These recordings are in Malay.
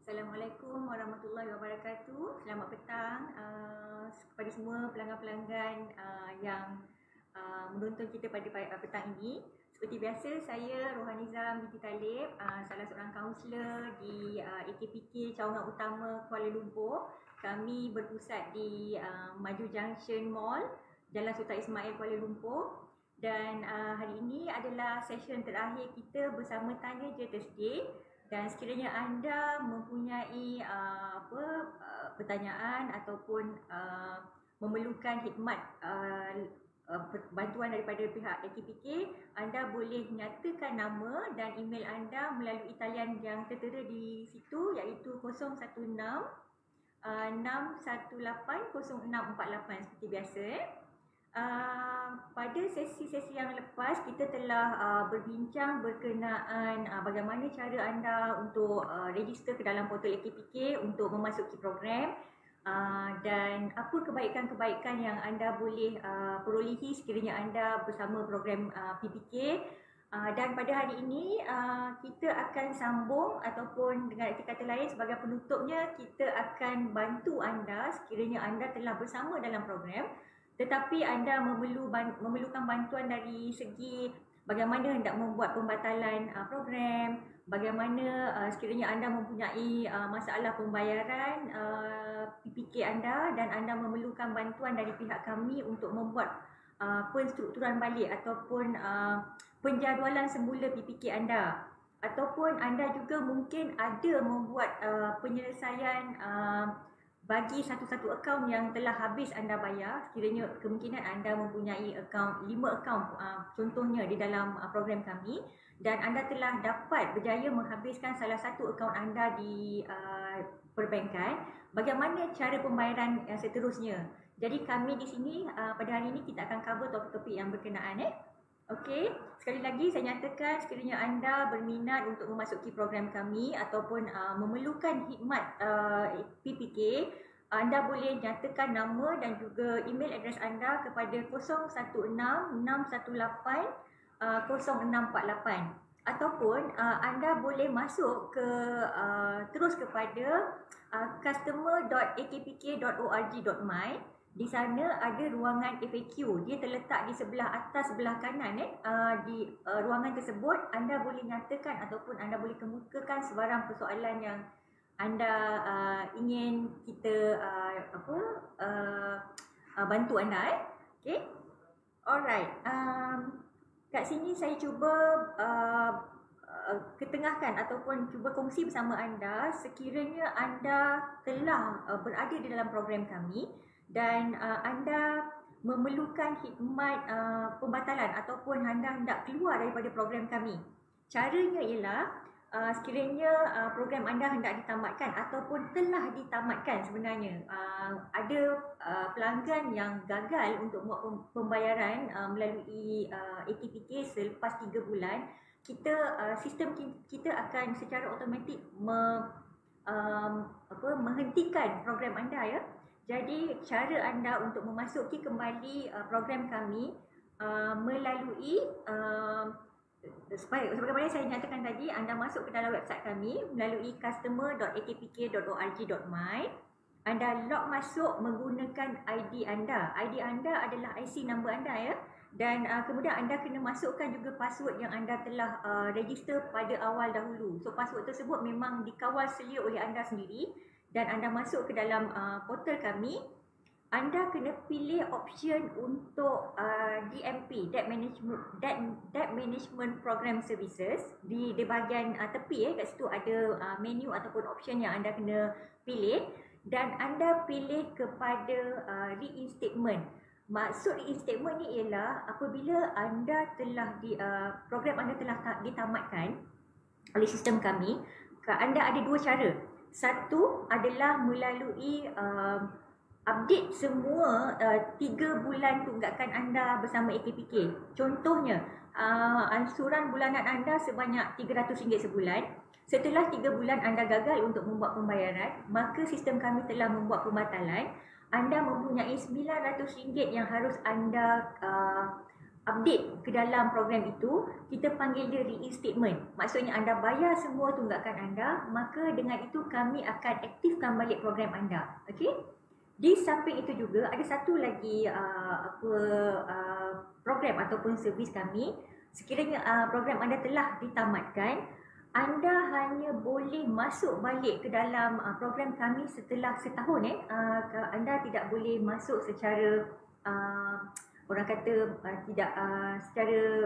Assalamualaikum warahmatullahi wabarakatuh. Selamat petang kepada semua pelanggan-pelanggan yang menonton kita pada petang ini. Seperti biasa, saya Rohaniza binti Talib, salah seorang kaunselor di AKPK Cawangan Utama Kuala Lumpur. Kami berpusat di Maju Junction Mall, Jalan Sultan Ismail Kuala Lumpur. Dan hari ini adalah session terakhir kita bersama Tanya Je Thursday. Dan sekiranya anda mempunyai pertanyaan ataupun memerlukan khidmat bantuan daripada pihak AKPK, anda boleh nyatakan nama dan email anda melalui talian yang tertera di situ, iaitu 016 618 0648 seperti biasa. Pada sesi-sesi yang lepas kita telah berbincang berkenaan bagaimana cara anda untuk register ke dalam portal AKPK untuk memasuki program, dan apa kebaikan-kebaikan yang anda boleh perolehi sekiranya anda bersama program PPK. Dan pada hari ini kita akan sambung, ataupun dengan arti kata lain sebagai penutupnya, kita akan bantu anda sekiranya anda telah bersama dalam program tetapi anda memerlukan bantuan dari segi bagaimana hendak membuat pembatalan program, bagaimana sekiranya anda mempunyai masalah pembayaran PPK anda dan anda memerlukan bantuan dari pihak kami untuk membuat penstrukturan balik ataupun penjadualan semula PPK anda, ataupun anda juga mungkin ada membuat penyelesaian bagi satu-satu akaun yang telah habis anda bayar. Sekiranya kemungkinan anda mempunyai akaun, 5 akaun contohnya di dalam program kami, dan anda telah dapat berjaya menghabiskan salah satu akaun anda di perbankan, bagaimana cara pembayaran yang seterusnya. Jadi kami di sini pada hari ini kita akan cover topik-topik yang berkenaan. Okey, sekali lagi saya nyatakan sekiranya anda berminat untuk memasuki program kami ataupun memerlukan khidmat PPK, anda boleh nyatakan nama dan juga email address anda kepada 016 618 0648, ataupun anda boleh masuk ke terus kepada customer.akpk.org.my. Di sana ada ruangan FAQ. Dia terletak di sebelah atas sebelah kanan. Di ruangan tersebut anda boleh nyatakan ataupun anda boleh kemukakan sebarang persoalan yang anda ingin kita bantu anda. Okay? Alright. Kat sini saya cuba ketengahkan ataupun cuba kongsi bersama anda sekiranya anda telah berada di dalam program kami dan anda memerlukan khidmat pembatalan ataupun anda hendak keluar daripada program kami. Caranya ialah sekiranya program anda hendak ditamatkan ataupun telah ditamatkan sebenarnya, ada pelanggan yang gagal untuk buat pembayaran melalui AKPK selepas 3 bulan, sistem kita akan secara automatik menghentikan program anda, ya. Jadi cara anda untuk memasuki kembali program kami melalui sebagaimana saya nyatakan tadi, anda masuk ke dalam website kami melalui customer.akpk.org.my. Anda log masuk menggunakan ID anda. ID anda adalah IC number anda, ya. Dan kemudian anda kena masukkan juga password yang anda telah register pada awal dahulu. So password tersebut memang dikawal selia oleh anda sendiri. Dan anda masuk ke dalam portal kami, anda kena pilih option untuk DMP, Debt Management Program Services. Di bahagian tepi, kat situ ada menu ataupun option yang anda kena pilih. Dan anda pilih kepada reinstatement. Maksud reinstatement ni ialah apabila anda telah program anda telah ditamatkan oleh sistem kami, anda ada dua cara. Satu adalah melalui update semua 3 bulan tunggakan anda bersama AKPK. Contohnya, ansuran bulanan anda sebanyak RM300 sebulan. Setelah 3 bulan anda gagal untuk membuat pembayaran, maka sistem kami telah membuat pembatalan. Anda mempunyai RM900 yang harus anda update ke dalam program itu, kita panggil dia reinstatement. Maksudnya anda bayar semua tunggakan anda, maka dengan itu kami akan aktifkan balik program anda. Okey? Di samping itu juga ada satu lagi program ataupun servis kami. Sekiranya program anda telah ditamatkan, anda hanya boleh masuk balik ke dalam program kami setelah setahun. Anda tidak boleh masuk secara orang kata tidak secara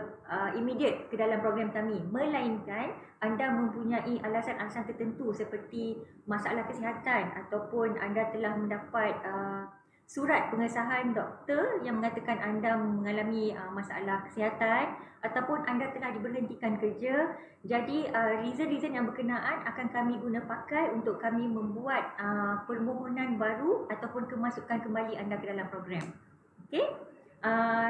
immediate ke dalam program kami, melainkan anda mempunyai alasan-alasan tertentu seperti masalah kesihatan ataupun anda telah mendapat surat pengesahan doktor yang mengatakan anda mengalami masalah kesihatan ataupun anda telah diberhentikan kerja. Jadi reason-reason yang berkenaan akan kami guna pakai untuk kami membuat permohonan baru ataupun kemasukan kembali anda ke dalam program. Okey?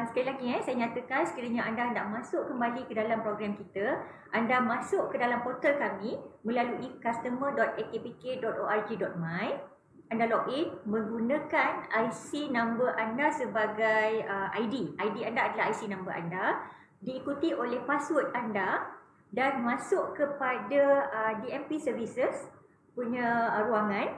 Sekali lagi saya nyatakan, sekiranya anda hendak masuk kembali ke dalam program kita, anda masuk ke dalam portal kami melalui customer.akpk.org.my. Anda login menggunakan IC number anda sebagai ID. ID anda adalah IC number anda, diikuti oleh password anda dan masuk kepada DMP Services punya ruangan.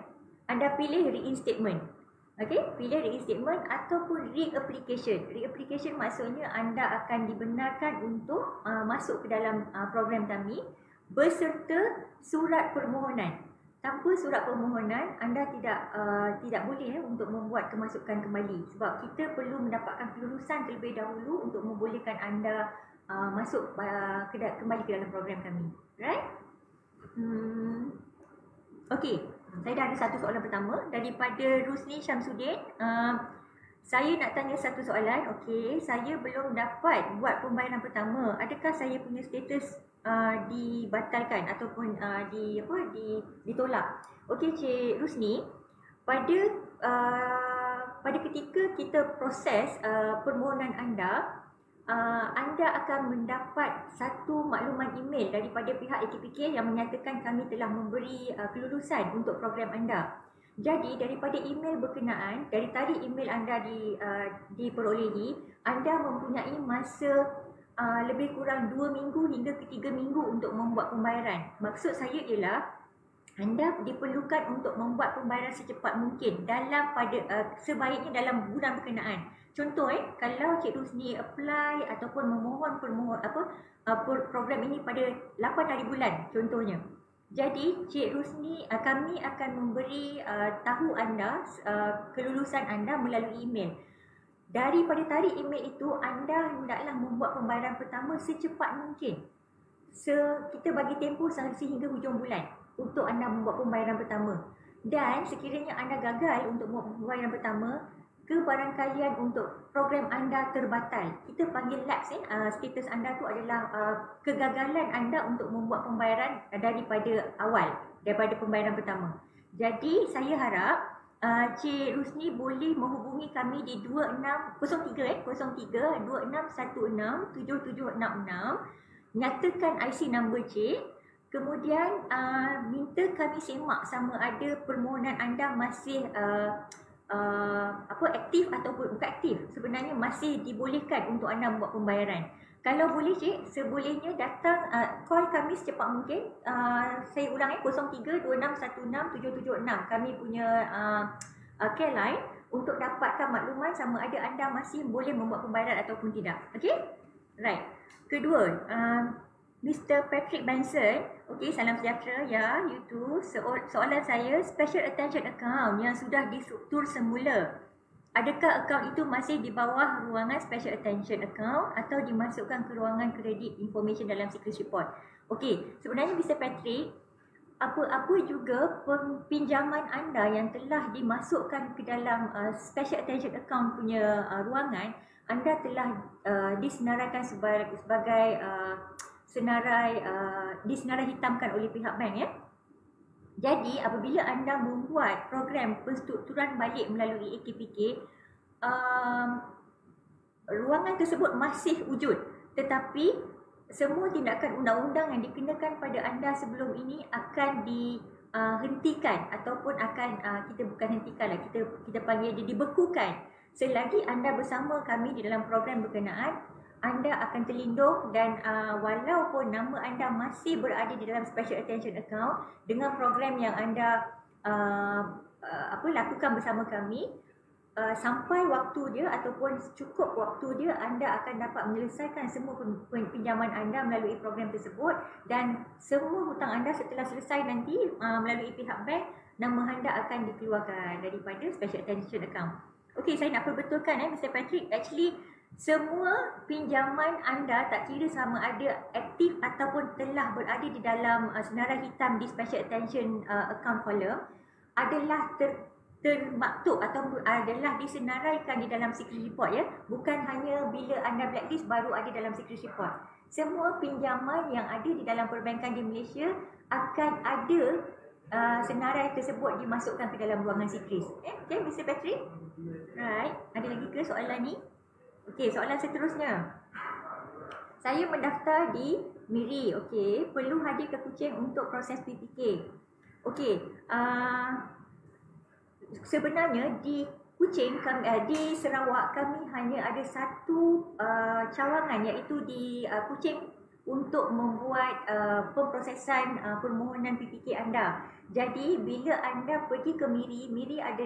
Anda pilih reinstatement. Okey, pilih reinstatement ataupun reapplication. Reapplication maksudnya anda akan dibenarkan untuk masuk ke dalam program kami beserta surat permohonan. Tanpa surat permohonan anda tidak boleh untuk membuat kemasukan kembali, sebab kita perlu mendapatkan kelulusan terlebih dahulu untuk membolehkan anda masuk kembali ke dalam program kami. Right? Okey. Saya dah ada satu soalan pertama daripada Rusni Syamsuddin. Saya nak tanya satu soalan. Okey, saya belum dapat buat pembayaran pertama. Adakah saya punya status dibatalkan ataupun ditolak? Okey, Cik Rusni, pada ketika kita proses permohonan anda akan mendapat satu makluman email daripada pihak AKPK yang menyatakan kami telah memberi kelulusan untuk program anda. Jadi daripada email berkenaan, dari tarikh email anda diperolehi, anda mempunyai masa lebih kurang 2 minggu hingga ke 3 minggu untuk membuat pembayaran. Maksud saya ialah anda diperlukan untuk membuat pembayaran secepat mungkin sebaiknya dalam bulan berkenaan. Contoh kalau Cik Rusni apply ataupun memohon program ini pada 8 hari bulan contohnya. Jadi Cik Rusni, kami akan memberi tahu anda kelulusan anda melalui email. Daripada tarikh email itu anda hendaklah membuat pembayaran pertama secepat mungkin. Kita bagi tempoh sehingga hujung bulan untuk anda membuat pembayaran pertama. Dan sekiranya anda gagal untuk membuat pembayaran pertama, kebarangkalian untuk program anda terbatal, kita panggil lapse. Status anda tu adalah kegagalan anda untuk membuat pembayaran daripada awal, daripada pembayaran pertama. Jadi saya harap Cik Rusni boleh menghubungi kami di 03 2616 7766, nyatakan IC number Cik, kemudian minta kami semak sama ada permohonan anda masih aktif ataupun bukan aktif. Sebenarnya masih dibolehkan untuk anda membuat pembayaran. Kalau boleh Cik, sebolehnya datang call kami secepat mungkin. Saya ulang 0326167776, kami punya care line, untuk dapatkan makluman sama ada anda masih boleh membuat pembayaran ataupun tidak. Okey? Right. Kedua, Mr. Patrick Benson. Okey, salam sejahtera ya, you too. Soalan saya, special attention account yang sudah distruktur semula, adakah akaun itu masih di bawah ruangan special attention account atau dimasukkan ke ruangan credit information dalam secret report? Okey, sebenarnya Mr. Patrick, apa-apa juga pinjaman anda yang telah dimasukkan ke dalam special attention account punya ruangan, anda telah disenaraikan sebagai disenarai hitamkan oleh pihak bank ya. Jadi apabila anda membuat program penstrukturan balik melalui AKPK, ruangan tersebut masih wujud, tetapi semua tindakan undang-undang yang dikenakan pada anda sebelum ini akan dihentikan ataupun akan kita bukan hentikanlah, kita panggil dia dibekukan selagi anda bersama kami di dalam program berkenaan. anda akan terlindung dan walaupun nama anda masih berada di dalam Special Attention Account dengan program yang anda lakukan bersama kami, sampai waktu dia ataupun cukup waktu dia, anda akan dapat menyelesaikan semua pinjaman anda melalui program tersebut, dan semua hutang anda setelah selesai nanti melalui pihak bank, nama anda akan dikeluarkan daripada Special Attention Account. Okey, saya nak perbetulkan Mr. Patrick, actually semua pinjaman anda tak kira sama ada aktif ataupun telah berada di dalam senarai hitam di Special Attention Account column adalah termaktub atau adalah disenaraikan di dalam secret report ya. Bukan hanya bila anda blacklist baru ada dalam secret report. Semua pinjaman yang ada di dalam perbankan di Malaysia akan ada senarai tersebut dimasukkan ke dalam ruangan secret. Okay, Mr. Patrick? Right. Ada lagi ke soalan ni? Okey, soalan seterusnya. Saya mendaftar di MIRI. Okey, perlu hadir ke Kuching untuk proses PPK. Okey, sebenarnya di Kuching, di Sarawak kami hanya ada satu cawangan, iaitu di Kuching untuk membuat pemprosesan permohonan PPK anda. Jadi bila anda pergi ke MIRI, MIRI ada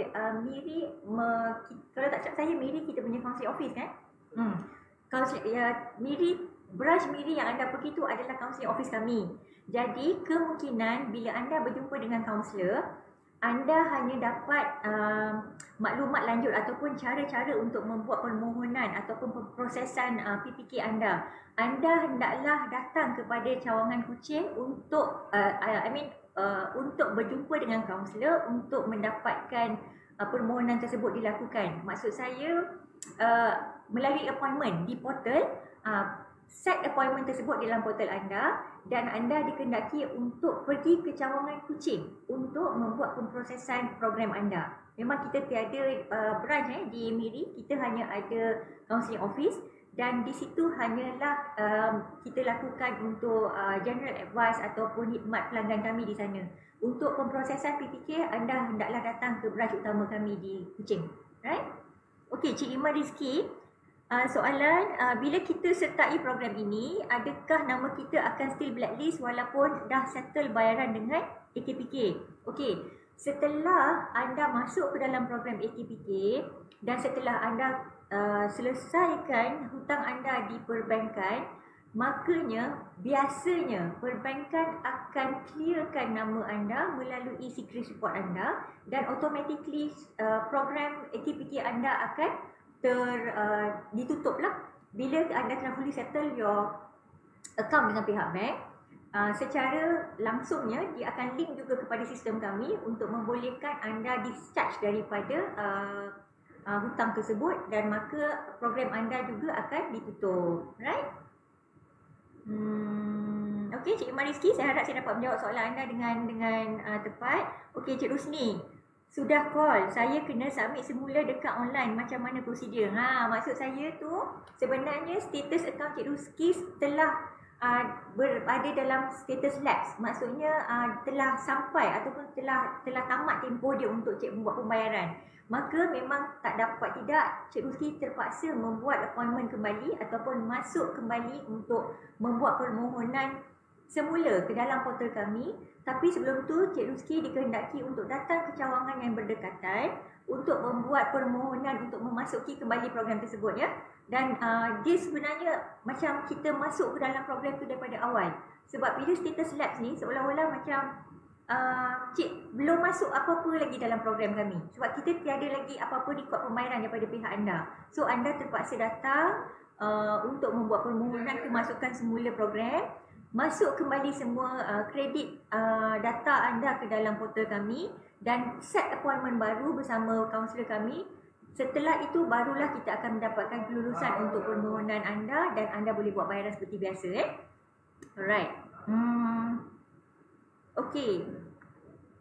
kalau tak silap saya MIRI kita punya council office kan? MIRI, branch MIRI yang anda pergi tu adalah council office kami. Jadi kemungkinan bila anda berjumpa dengan kaunselor, anda hanya dapat maklumat lanjut ataupun cara-cara untuk membuat permohonan ataupun pemprosesan PPK anda. Anda hendaklah datang kepada cawangan Kuching untuk untuk berjumpa dengan kaunselor untuk mendapatkan permohonan tersebut dilakukan. Maksud saya melalui appointment di portal, set appointment tersebut dalam portal anda, dan anda dikendaki untuk pergi ke cawangan Kuching untuk membuat pemprosesan program anda. Memang kita tiada branch di MIRI, kita hanya ada counselling office, dan di situ hanyalah kita lakukan untuk general advice ataupun khidmat pelanggan kami di sana. Untuk pemprosesan PPK, anda hendaklah datang ke branch utama kami di Kuching. Right? Okey, Cik Iman Rizki, soalan, bila kita sertai program ini, adakah nama kita akan still blacklist walaupun dah settle bayaran dengan AKPK? Okey, setelah anda masuk ke dalam program AKPK dan setelah anda selesaikan hutang anda di perbankan, makanya biasanya perbankan akan clearkan nama anda melalui secret report anda, dan automatically program AKPK anda akan ditutuplah bila anda telah fully settle your account dengan pihak bank. Secara langsungnya dia akan link juga kepada sistem kami untuk membolehkan anda discharge daripada hutang tersebut, dan maka program anda juga akan ditutup. Right? Okey, Cik Iman Rizki, saya harap saya dapat menjawab soalan anda dengan tepat. Okey, Cik Rusni, sudah call, saya kena submit semula dekat online, macam mana prosedur? Maksud saya tu sebenarnya status akaun Cik Ruski telah berada dalam status lapse. Maksudnya telah sampai ataupun telah tamat tempoh dia untuk cik membuat pembayaran. Maka memang tak dapat tidak, Cik Ruski terpaksa membuat appointment kembali ataupun masuk kembali untuk membuat permohonan semula ke dalam portal kami. Tapi sebelum tu, Cik Ruski dikehendaki untuk datang ke cawangan yang berdekatan untuk membuat permohonan untuk memasuki kembali program tersebut ya. Dan dia sebenarnya macam kita masuk ke dalam program tu daripada awal. Sebab bila status lapse ni seolah-olah macam cik belum masuk apa-apa lagi dalam program kami. Sebab kita tiada lagi apa-apa rekod pembayaran daripada pihak anda. So anda terpaksa datang untuk membuat permohonan kemasukan semula program, masuk kembali semua kredit data anda ke dalam portal kami, dan set appointment baru bersama kaunselor kami. Setelah itu barulah kita akan mendapatkan kelulusan untuk permohonan anda dan anda boleh buat bayaran seperti biasa. Alright. Okey.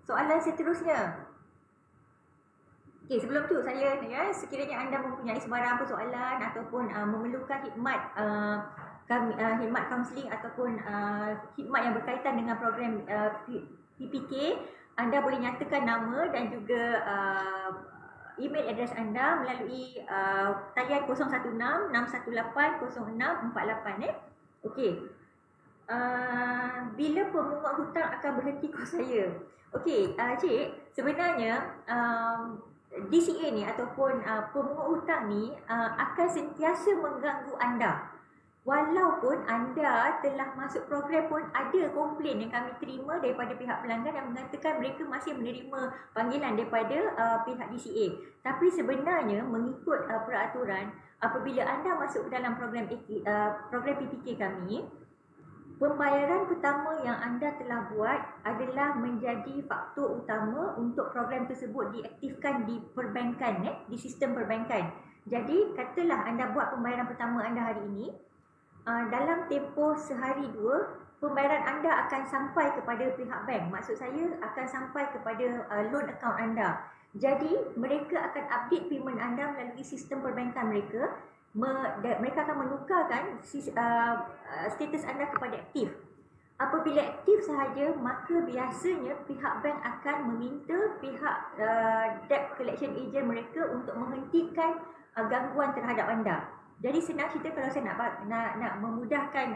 Soalan seterusnya. Okey, sebelum tu saya sekiranya anda mempunyai sebarang persoalan ataupun memerlukan khidmat khidmat kaunseling ataupun khidmat yang berkaitan dengan program PPK, anda boleh nyatakan nama dan juga email address anda melalui talian 016-618-0648. Okey. Bila pemungut hutang akan berhenti kos saya? Okey, cik, sebenarnya DCA ni ataupun pemungut hutang ni akan sentiasa mengganggu anda. Walaupun anda telah masuk program pun ada komplain yang kami terima daripada pihak pelanggan yang mengatakan mereka masih menerima panggilan daripada pihak DCA. Tapi sebenarnya mengikut peraturan, apabila anda masuk ke dalam program PPK kami, pembayaran pertama yang anda telah buat adalah menjadi faktor utama untuk program tersebut diaktifkan di perbankan, di sistem perbankan. Jadi katalah anda buat pembayaran pertama anda hari ini, dalam tempoh sehari dua, pembayaran anda akan sampai kepada pihak bank. Maksud saya akan sampai kepada loan account anda. Jadi mereka akan update payment anda melalui sistem perbankan mereka. Mereka akan menukarkan status anda kepada aktif. Apabila aktif sahaja, maka biasanya pihak bank akan meminta pihak debt collection agent mereka untuk menghentikan gangguan terhadap anda. Jadi senang cerita, kalau saya nak memudahkan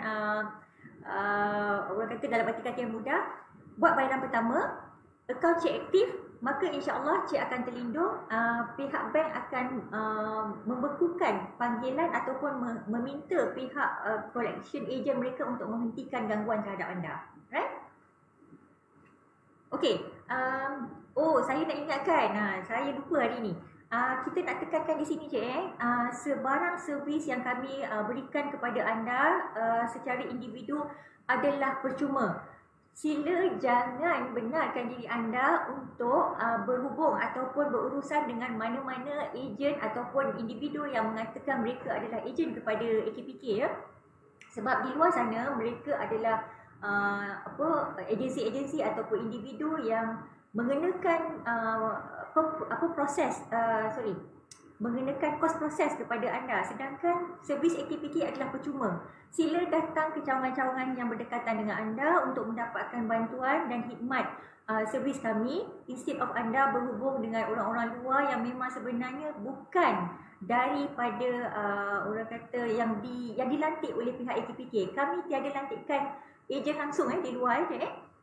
orang kata dalam arti yang mudah, buat bayaran pertama, akaun cik aktif, maka insya-Allah cik akan terlindung. Pihak bank akan membekukan panggilan ataupun meminta pihak collection agent mereka untuk menghentikan gangguan terhadap anda. Right? Okey. Saya nak ingatkan, saya lupa hari ni. Kita nak tekankan di sini sebarang servis yang kami berikan kepada anda secara individu adalah percuma. Sila jangan benarkan diri anda untuk berhubung ataupun berurusan dengan mana-mana ejen ataupun individu yang mengatakan mereka adalah ejen kepada AKPK, ya. Sebab di luar sana mereka adalah agensi-agensi ataupun individu yang mengenakan mengenakan kos proses kepada anda, sedangkan servis AKPK adalah percuma. Sila datang ke cawangan-cawangan yang berdekatan dengan anda untuk mendapatkan bantuan dan khidmat servis kami, instead of anda berhubung dengan orang-orang luar yang memang sebenarnya bukan daripada orang kata yang dilantik oleh pihak AKPK. Kami tiada lantikkan ejen langsung di luar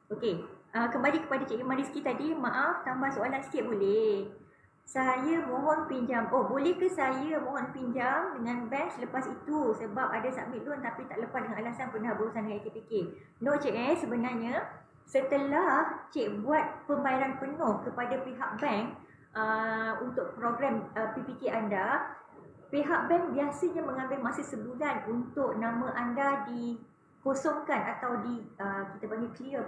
Okey. Kembali kepada Cik Iman Rizki tadi, maaf tambah soalan sikit boleh? Saya mohon pinjam. Boleh ke saya mohon pinjam dengan bank selepas itu sebab ada submit loan tapi tak lepas dengan alasan pernah berurusan dengan AKPK? No Cik, sebenarnya setelah Cik buat pembayaran penuh kepada pihak bank untuk program PPK anda, pihak bank biasanya mengambil masa sebulan untuk nama anda dikosongkan atau kita panggil clear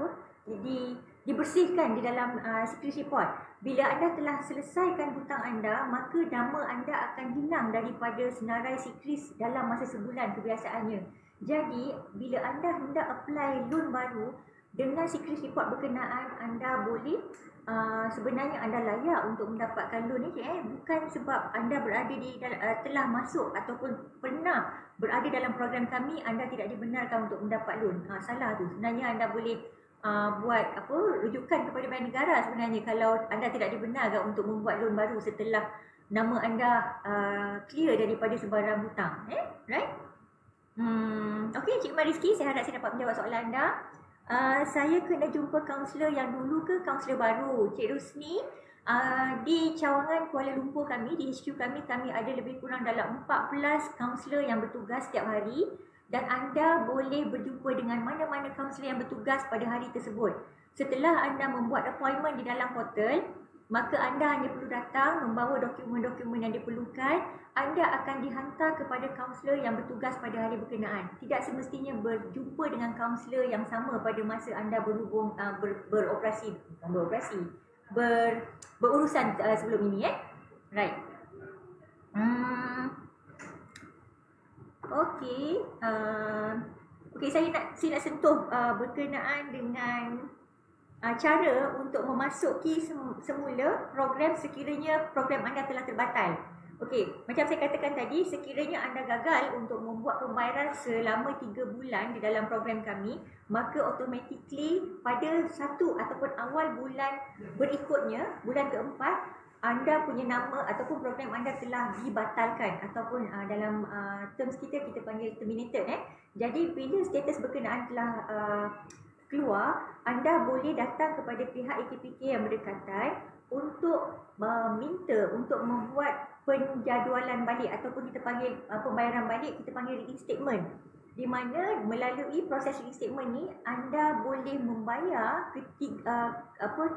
dibersihkan di dalam security report. Bila anda telah selesaikan hutang anda, maka nama anda akan hilang daripada senarai secret dalam masa sebulan kebiasaannya. Jadi, bila anda hendak apply loan baru dengan secret report berkenaan, anda boleh sebenarnya anda layak untuk mendapatkan loan ni bukan sebab anda berada telah masuk ataupun pernah berada dalam program kami, anda tidak dibenarkan untuk mendapat loan. Salah tu. Sebenarnya anda boleh buat rujukan kepada Bank Negara sebenarnya kalau anda tidak dibenarkan untuk membuat loan baru setelah nama anda clear daripada sebarang hutang. Right? Okey, Cik Mariski, saya harap saya dapat menjawab soalan anda. Saya kena jumpa kaunselor yang dulu ke kaunselor baru? Cik Rusni, di cawangan Kuala Lumpur kami, di HQ kami ada lebih kurang dalam 14 kaunselor yang bertugas setiap hari. Dan anda boleh berjumpa dengan mana-mana kaunselor yang bertugas pada hari tersebut. Setelah anda membuat appointment di dalam portal, maka anda hanya perlu datang membawa dokumen-dokumen yang diperlukan. Anda akan dihantar kepada kaunselor yang bertugas pada hari berkenaan. Tidak semestinya berjumpa dengan kaunselor yang sama pada masa anda berurusan sebelum ini. Right. Okey, saya nak sentuh berkenaan dengan cara untuk memasuki semula program sekiranya program anda telah terbatal. Okey, macam saya katakan tadi, sekiranya anda gagal untuk membuat pembayaran selama 3 bulan di dalam program kami, maka automatically pada 1 ataupun awal bulan berikutnya, bulan keempat, anda punya nama ataupun program anda telah dibatalkan ataupun dalam terms kita panggil terminated. Jadi bila status berkenaan telah keluar, anda boleh datang kepada pihak AKPK yang berdekatan untuk minta untuk membuat penjadualan balik ataupun kita panggil pembayaran balik, kita panggil reinstatement, di mana melalui proses reinstatement ni anda boleh membayar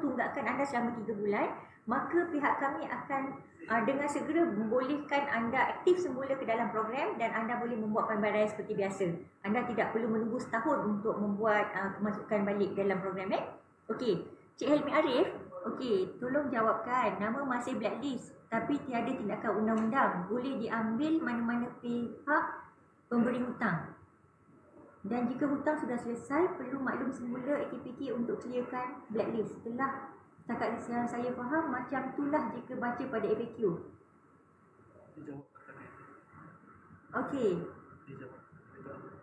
tunggakan anda selama 3 bulan, maka pihak kami akan dengan segera membolehkan anda aktif semula ke dalam program dan anda boleh membuat pembayaran seperti biasa. Anda tidak perlu menunggu setahun untuk membuat kemasukan balik dalam program. Okey, Cik Helmi Arif, okey, tolong jawabkan. Nama masih blacklist tapi tiada tindakan undang-undang. Boleh diambil mana-mana pihak pemberi hutang. Dan jika hutang sudah selesai, perlu maklum semula AKPK untuk clearkan blacklist. Setelah setakat yang saya faham, macam itulah jika baca pada FAQ. Okey.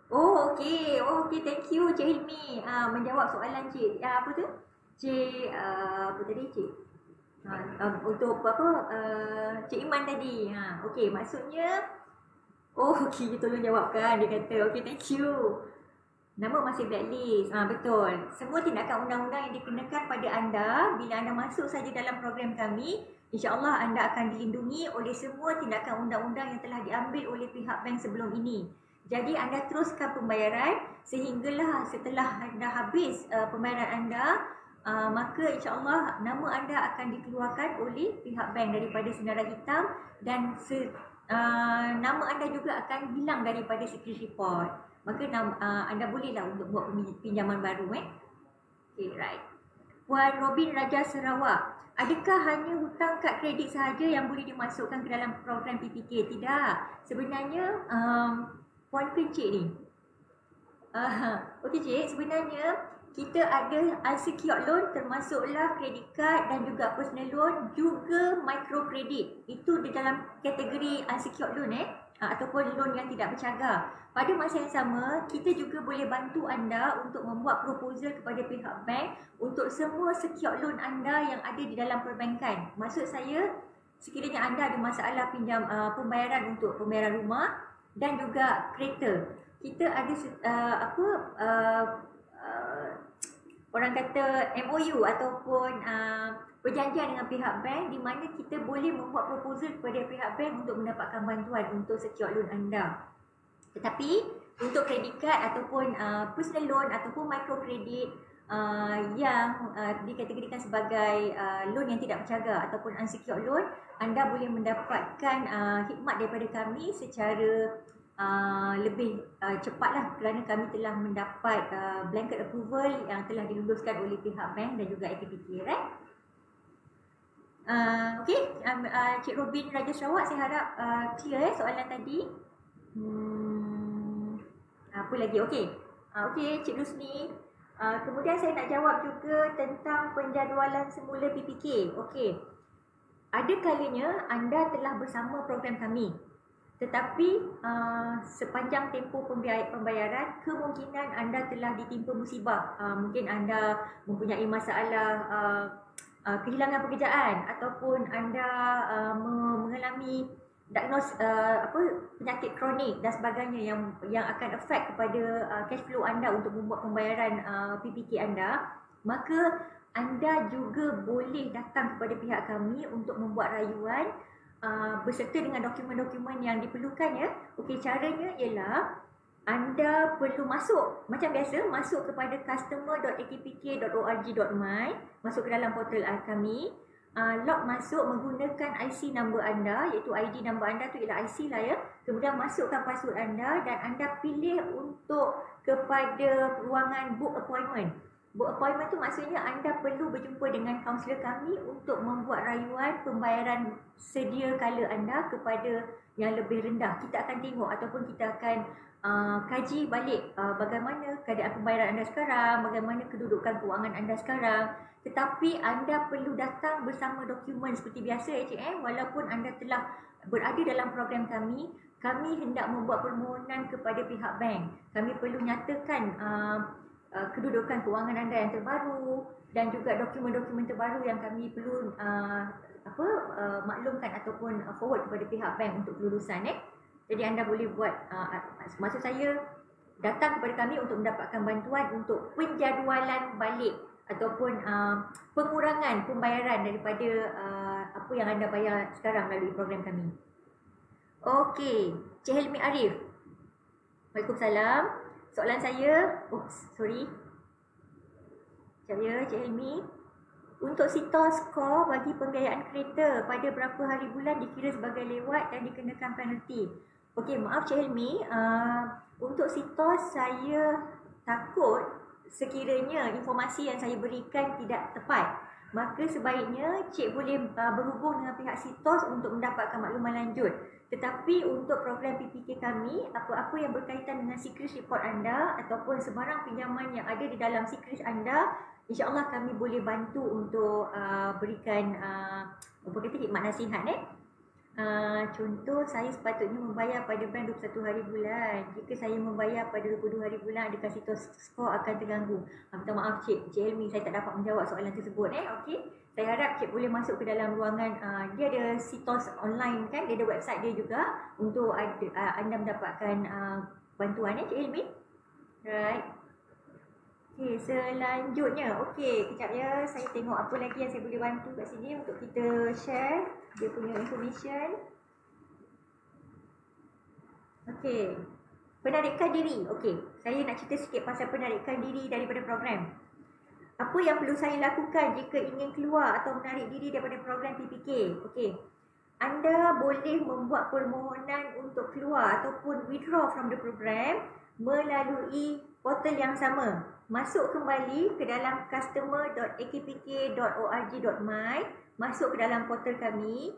Oh, okey. Oh, okey. Thank you, Cik Hilmi. Menjawab soalan Cik. Apa tu? Cik, apa tadi, Cik? Untuk Cik Iman tadi. Okey, maksudnya, oh, okey. Tolong jawabkan. Dia kata, okey, thank you. Nama masih blacklist. Betul. Semua tindakan undang-undang yang dikenakan pada anda bila anda masuk saja dalam program kami, insya-Allah anda akan dilindungi oleh semua tindakan undang-undang yang telah diambil oleh pihak bank sebelum ini. Jadi anda teruskan pembayaran sehinggalah setelah anda habis pembayaran anda, maka insya-Allah nama anda akan dikeluarkan oleh pihak bank daripada senarai hitam dan nama anda juga akan hilang daripada security report. Maka anda bolehlah untuk buat pinjaman baru. Okay, right. Puan Robin Raja Sarawak, adakah hanya hutang kad kredit sahaja yang boleh dimasukkan ke dalam program PPK? Tidak. Sebenarnya Puan Kencik ni. Okey Cik, sebenarnya kita ada unsecured loan termasuklah credit card dan juga personal loan, juga micro credit. Itu di dalam kategori unsecured loan ataupun loan yang tidak bercagar. Pada masa yang sama, kita juga boleh bantu anda untuk membuat proposal kepada pihak bank untuk semua secured loan anda yang ada di dalam perbankan. Maksud saya, sekiranya anda ada masalah pembayaran untuk pembayaran rumah dan juga kereta, kita ada orang kata MOU ataupun perjanjian dengan pihak bank di mana kita boleh membuat proposal kepada pihak bank untuk mendapatkan bantuan untuk secured loan anda. Tetapi untuk credit card ataupun personal loan ataupun micro credit yang dikategorikan sebagai loan yang tidak bercagar ataupun unsecured loan, anda boleh mendapatkan khidmat daripada kami secara lebih cepatlah kerana kami telah mendapat blanket approval yang telah diluluskan oleh pihak bank dan juga AKPK, right? Okey, Cik Robin Raja Sarawak, saya harap clear soalan tadi. Apa lagi? Okey. Okey, Cik Rusni. Kemudian saya nak jawab juga tentang penjadualan semula PPK. Okey. Ada kalanya anda telah bersama program kami, tetapi sepanjang tempoh pembayaran, kemungkinan anda telah ditimpa musibah. Mungkin anda mempunyai masalah kehilangan pekerjaan ataupun anda mengalami diagnose penyakit kronik dan sebagainya yang akan affect kepada cash flow anda untuk membuat pembayaran PPK anda, maka anda juga boleh datang kepada pihak kami untuk membuat rayuan berserta dengan dokumen-dokumen yang diperlukan ya. Okey, caranya ialah anda perlu masuk macam biasa, masuk kepada customer.akpk.org.my, masuk ke dalam portal kami, log masuk menggunakan IC number anda, iaitu ID number anda tu ialah IC lah ya. Kemudian masukkan password anda dan anda pilih untuk kepada ruangan book appointment. Book appointment tu maksudnya anda perlu berjumpa dengan kaunselor kami untuk membuat rayuan pembayaran sedia kala anda kepada yang lebih rendah. Kita akan tengok ataupun kita akan kaji balik bagaimana keadaan pembayaran anda sekarang, bagaimana kedudukan kewangan anda sekarang. Tetapi anda perlu datang bersama dokumen seperti biasa walaupun anda telah berada dalam program kami hendak membuat permohonan kepada pihak bank. Kami perlu nyatakan kedudukan kewangan anda yang terbaru dan juga dokumen-dokumen terbaru yang kami perlu maklumkan ataupun forward kepada pihak bank untuk kelulusan. Jadi anda boleh buat, maksud saya datang kepada kami untuk mendapatkan bantuan untuk penjadualan balik ataupun pengurangan pembayaran daripada apa yang anda bayar sekarang melalui program kami. Okey, Cik Helmi Arif. Waalaikumsalam. Soalan saya, sorry. Sekejap ya, Cik Helmi. Untuk SITOS skor bagi pembiayaan kereta pada berapa hari bulan dikira sebagai lewat dan dikenakan penalti? Okey, maaf Cik Helmi. Untuk SITOS saya takut sekiranya informasi yang saya berikan tidak tepat. Maka sebaiknya Cik boleh berhubung dengan pihak SITOS untuk mendapatkan makluman lanjut. Tetapi untuk program PPK kami, apa-apa yang berkaitan dengan secret report anda ataupun sebarang pinjaman yang ada di dalam secret anda, insya-Allah kami boleh bantu untuk berikan khidmat nasihat. Contoh, saya sepatutnya membayar pada bank 21 hari bulan. Jika saya membayar pada 22 hari bulan, adakah SITOS skor akan terganggu? Minta maaf Cik Helmi, saya tak dapat menjawab soalan tersebut. Okey. Saya harap Cik boleh masuk ke dalam ruangan, dia ada SITOS online kan, dia ada website dia juga untuk anda mendapatkan bantuan Cik Helmi. Right. Okey, selanjutnya. Okey, kejap ya, saya tengok apa lagi yang saya boleh bantu kat sini untuk kita share dia punya information. Okey. Penarikan diri. Okey, saya nak cerita sikit pasal penarikan diri daripada program. Apa yang perlu saya lakukan jika ingin keluar atau menarik diri daripada program PPK? Okey. Anda boleh membuat permohonan untuk keluar ataupun withdraw from the program melalui portal yang sama. Masuk kembali ke dalam customer.akpk.org.my, masuk ke dalam portal kami,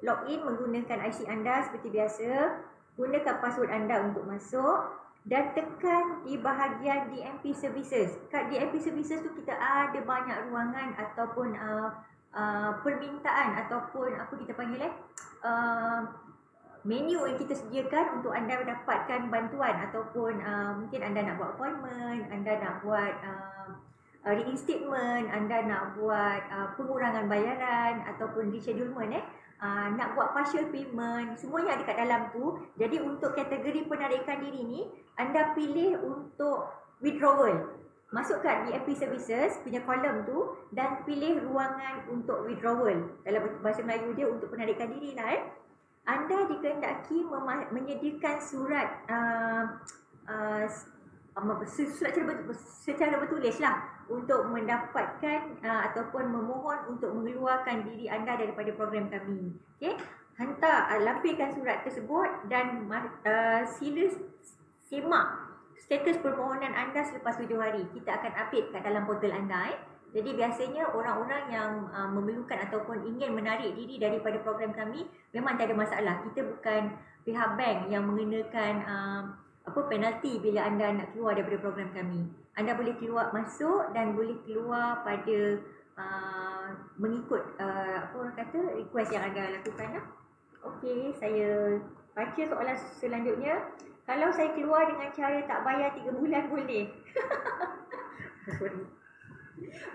login menggunakan IC anda seperti biasa, gunakan password anda untuk masuk dan tekan di bahagian DMP Services. Kat DMP Services tu kita ada banyak ruangan ataupun permintaan ataupun apa kita panggil menu yang kita sediakan untuk anda mendapatkan bantuan ataupun mungkin anda nak buat appointment, anda nak buat reinstatement, anda nak buat pengurangan bayaran ataupun reschedulement nak buat partial payment, semuanya ada kat dalam tu. Jadi untuk kategori penarikan diri ni, anda pilih untuk withdrawal. Masukkan di DMP Services punya kolom tu dan pilih ruangan untuk withdrawal. Dalam bahasa Melayu dia untuk penarikan diri lah. Anda dikehendaki menyediakan surat secara bertulis lah untuk mendapatkan ataupun memohon untuk mengeluarkan diri anda daripada program kami. Okay? Hantar, lampirkan surat tersebut dan sila semak status permohonan anda selepas 7 hari. Kita akan update kat dalam portal anda. Jadi biasanya orang-orang yang memerlukan ataupun ingin menarik diri daripada program kami memang tak ada masalah. Kita bukan pihak bank yang mengenakan penalti bila anda nak keluar daripada program kami. Anda boleh keluar masuk dan boleh keluar pada mengikut request yang anda lakukan. Okey, saya baca soalan selanjutnya. Kalau saya keluar dengan cara tak bayar 3 bulan boleh? Sorry.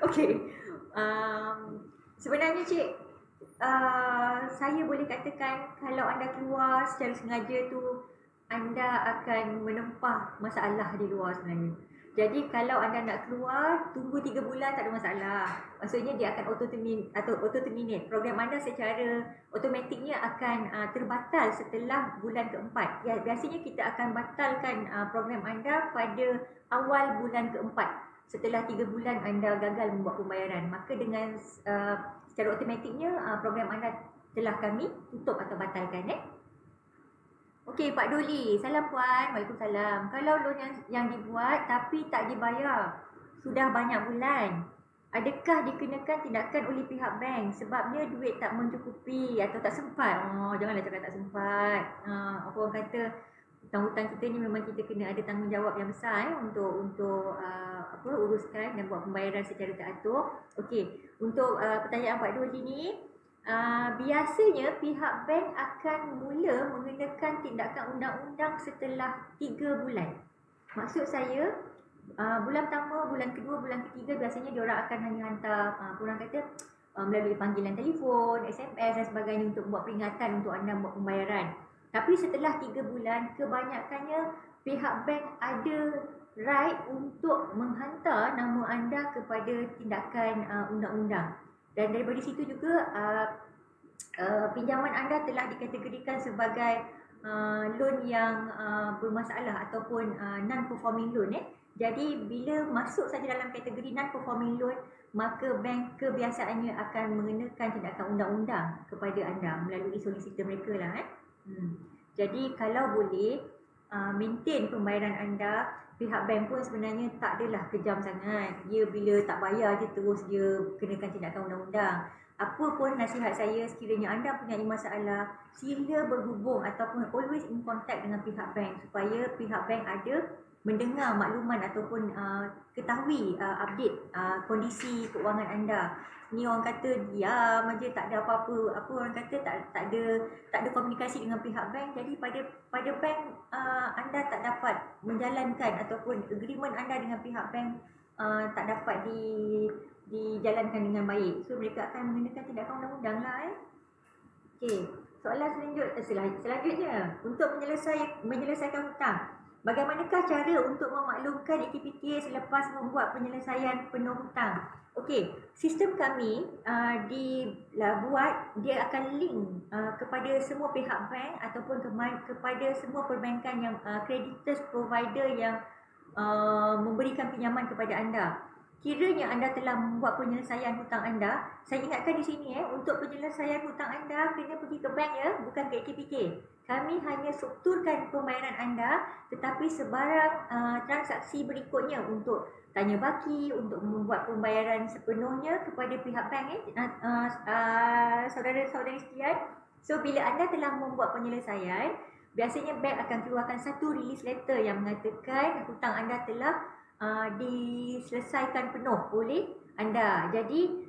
Okey, sebenarnya Cik, saya boleh katakan kalau anda keluar secara sengaja tu, anda akan menempah masalah di luar sebenarnya. Jadi kalau anda nak keluar, tunggu 3 bulan tak ada masalah. Maksudnya dia akan auto-terminate. Program anda secara automatiknya akan terbatal setelah bulan keempat. Biasanya kita akan batalkan program anda pada awal bulan keempat. Setelah 3 bulan anda gagal membuat pembayaran, maka dengan secara automatiknya program anda telah kami tutup atau batalkan. Okey, Pak Doli. Salam Puan. Waalaikumsalam. Kalau loan yang dibuat tapi tak dibayar sudah banyak bulan, adakah dikenakan tindakan oleh pihak bank sebabnya duit tak mencukupi atau tak sempat? Janganlah cakap tak sempat. Orang kata hutang-hutang kita ni memang kita kena ada tanggungjawab yang besar untuk uruskan dan buat pembayaran secara teratur. Okey, untuk pertanyaan Pak Doli ni, biasanya pihak bank akan mula mengenakan tindakan undang-undang setelah 3 bulan. Maksud saya, bulan pertama, bulan kedua, bulan ketiga biasanya diorang akan hanya hantar korang kata melalui panggilan telefon, SMS dan sebagainya untuk buat peringatan untuk anda buat pembayaran. Tapi setelah 3 bulan, kebanyakannya pihak bank ada right untuk menghantar nama anda kepada tindakan undang-undang. Dan daripada situ juga pinjaman anda telah dikategorikan sebagai loan yang bermasalah ataupun non-performing loan. Jadi bila masuk saja dalam kategori non-performing loan, maka bank kebiasaannya akan mengenakan tindakan undang-undang kepada anda melalui solicitor mereka lah. Jadi kalau boleh maintain pembayaran anda, pihak bank pun sebenarnya tak adalah kejam sangat. Dia bila tak bayar je terus dia kenakan tindakan undang-undang. Apa pun nasihat saya, sekiranya anda punya masalah, sila berhubung ataupun always in contact dengan pihak bank supaya pihak bank ada mendengar makluman ataupun ketahui update kondisi keuangan anda. Ni orang kata diam aja, tak ada apa-apa. Apa orang kata tak ada komunikasi dengan pihak bank. Jadi pada bank anda tak dapat menjalankan ataupun agreement anda dengan pihak bank tak dapat dijalankan dengan baik. So mereka akan mengenakan tindakan undang-undang lah. Okey, soalan selanjutnya untuk menyelesaikan hutang. Bagaimanakah cara untuk memaklumkan ATPK selepas membuat penyelesaian penuh hutang? Okey, sistem kami dia akan link kepada semua pihak bank ataupun kepada semua perbankan yang creditors provider yang memberikan pinjaman kepada anda. Kiranya anda telah membuat penyelesaian hutang anda, saya ingatkan di sini untuk penyelesaian hutang anda kena pergi ke bank bukan ke ATPK. Kami hanya strukturkan pembayaran anda, tetapi sebarang transaksi berikutnya untuk tanya baki, untuk membuat pembayaran sepenuhnya kepada pihak bank saudara-saudari sekalian. So bila anda telah membuat penyelesaian, biasanya bank akan keluarkan satu release letter yang mengatakan hutang anda telah diselesaikan penuh oleh anda. Jadi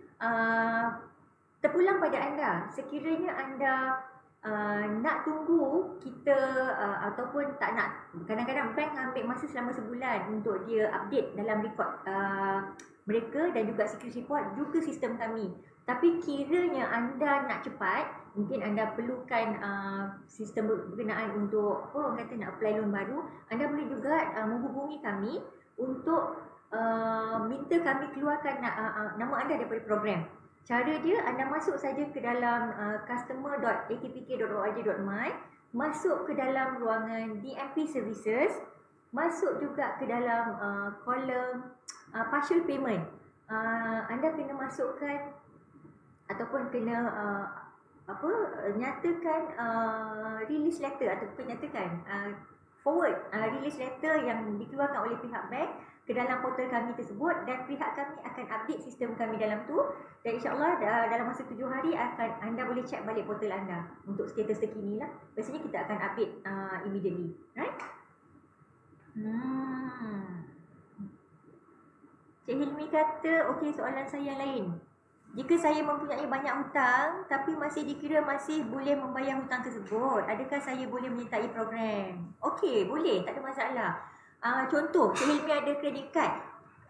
terpulang pada anda, sekiranya anda nak tunggu kita ataupun tak nak, kadang-kadang bank ambil masa selama sebulan untuk dia update dalam rekod mereka dan juga security report juga sistem kami. Tapi kiranya anda nak cepat, mungkin anda perlukan sistem berkenaan untuk orang kata nak apply loan baru, anda boleh juga menghubungi kami untuk minta kami keluarkan nama anda daripada program. Cara dia, anda masuk saja ke dalam customer.atpk.org.my, masuk ke dalam ruangan DMP Services, masuk juga ke dalam kolom partial payment. Anda kena masukkan ataupun kena nyatakan release letter ataupun nyatakan forward release letter yang dikeluarkan oleh pihak bank ke dalam portal kami tersebut, dan pihak kami akan update sistem kami dalam tu, dan insyaAllah dalam masa 7 hari anda boleh check balik portal anda untuk status terkini lah. Biasanya kita akan update immediately, right? Cik Hilmi kata, okey, soalan saya yang lain. Jika saya mempunyai banyak hutang tapi masih dikira masih boleh membayar hutang tersebut, adakah saya boleh menyertai program? Okey, boleh, tak ada masalah. Contoh, Cik Hilmi ada kredit kad.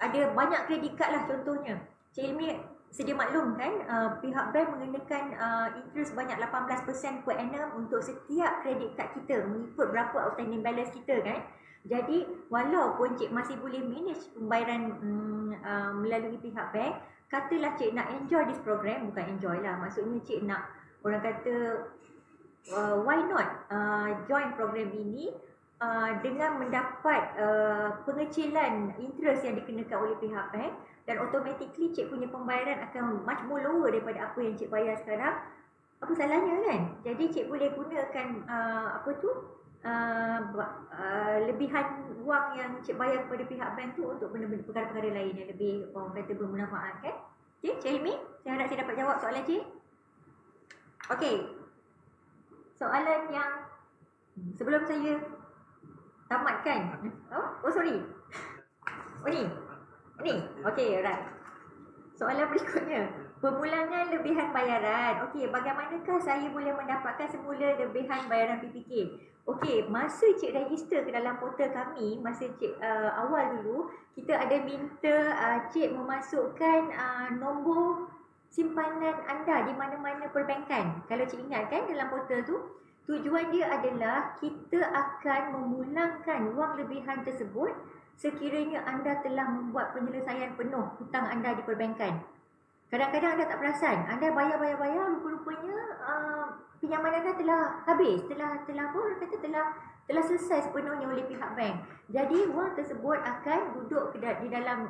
Ada banyak kredit kad lah contohnya. Cik Hilmi sedia maklum kan, pihak bank mengenakan interest banyak 18% per annum untuk setiap kredit kad kita, mengikut berapa outstanding balance kita kan. Jadi walaupun cik masih boleh manage pembayaran melalui pihak bank, katalah cik nak enjoy this program, bukan enjoy lah, maksudnya cik nak, orang kata why not join program ini dengan mendapat pengecilan interest yang dikenakan oleh pihak bank, dan automatically cik punya pembayaran akan much more lower daripada apa yang cik bayar sekarang. Apa salahnya kan? Jadi cik boleh gunakan lebihan wang yang cik bayar kepada pihak bank tu untuk benda-benda perkara-perkara lain yang lebih, orang kata, bermanfaat kan. Okay, Cik Hilmi, saya harap saya dapat jawab soalan cik. Okey, soalan yang sebelum saya tamatkan. Oh sorry. Oh ni. Okey, alright. Soalan berikutnya, pemulangan lebihan bayaran. Okey, bagaimanakah saya boleh mendapatkan semula lebihan bayaran PPK? Okey, masa cik register ke dalam portal kami, masa cik awal dulu, kita ada minta cik memasukkan nombor simpanan anda di mana-mana perbankan. Kalau cik ingat kan dalam portal tu, tujuan dia adalah kita akan memulangkan wang lebihan tersebut sekiranya anda telah membuat penyelesaian penuh hutang anda di perbankan. Kadang-kadang anda tak perasan, anda bayar, rupa-rupanya pinjaman anda telah habis, telah apa orang kata telah selesai sepenuhnya oleh pihak bank. Jadi wang tersebut akan duduk di dalam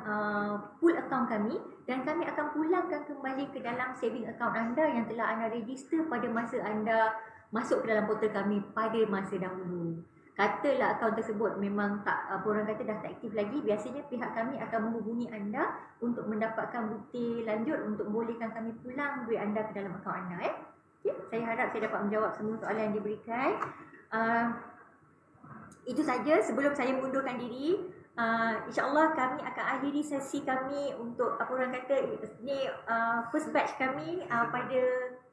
pool account kami dan kami akan pulangkan kembali ke dalam saving account anda yang telah anda register pada masa anda masuk ke dalam portal kami pada masa dahulu. Katalah akaun tersebut memang tak, apa orang kata dah tak aktif lagi, biasanya pihak kami akan menghubungi anda untuk mendapatkan bukti lanjut untuk membolehkan kami pulang duit anda ke dalam akaun anda. Okay? Saya harap saya dapat menjawab semua soalan yang diberikan. Itu saja sebelum saya mengundurkan diri. InsyaAllah kami akan akhiri sesi kami untuk apa orang kata ni first batch kami pada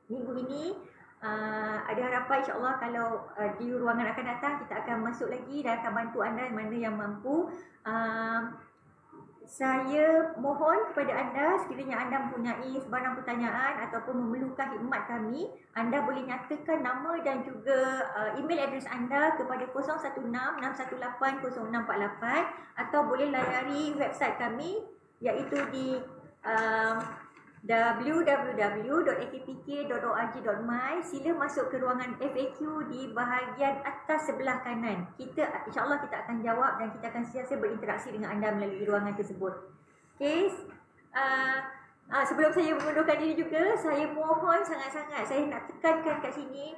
minggu ini. Ada harapan insyaAllah kalau di ruangan akan datang kita akan masuk lagi dan akan bantu anda mana yang mampu. Saya mohon kepada anda sekiranya anda mempunyai sebarang pertanyaan ataupun memerlukan khidmat kami, anda boleh nyatakan nama dan juga email address anda kepada 016-618-0648 atau boleh layari website kami iaitu di www.akpk.org.my. Sila masuk ke ruangan FAQ di bahagian atas sebelah kanan. InsyaAllah kita akan jawab dan kita akan sentiasa berinteraksi dengan anda melalui ruangan tersebut. Okay. Sebelum saya mengundurkan diri juga, saya mohon sangat-sangat, saya nak tekankan kat sini,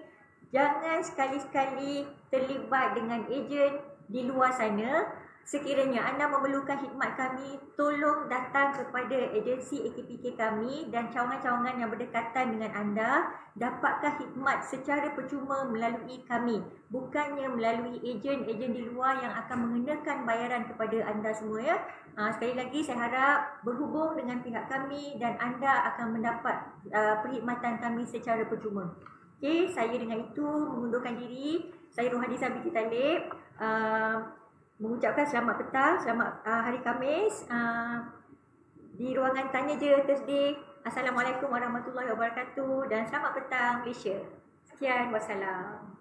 jangan sekali-sekali terlibat dengan ejen di luar sana. Sekiranya anda memerlukan khidmat kami, tolong datang kepada agensi AKPK kami dan cawangan-cawangan yang berdekatan dengan anda. Dapatkan khidmat secara percuma melalui kami, bukannya melalui ejen-ejen di luar yang akan mengenakan bayaran kepada anda semua ya. Sekali lagi saya harap berhubung dengan pihak kami dan anda akan mendapat perkhidmatan kami secara percuma. Okey, saya dengan itu mengundurkan diri. Saya Rohadizah binti Talib. Mengucapkan selamat petang, selamat hari Khamis di ruangan Tanya Je Thursday. Assalamualaikum warahmatullahi wabarakatuh dan selamat petang Malaysia. Sekian, wassalam.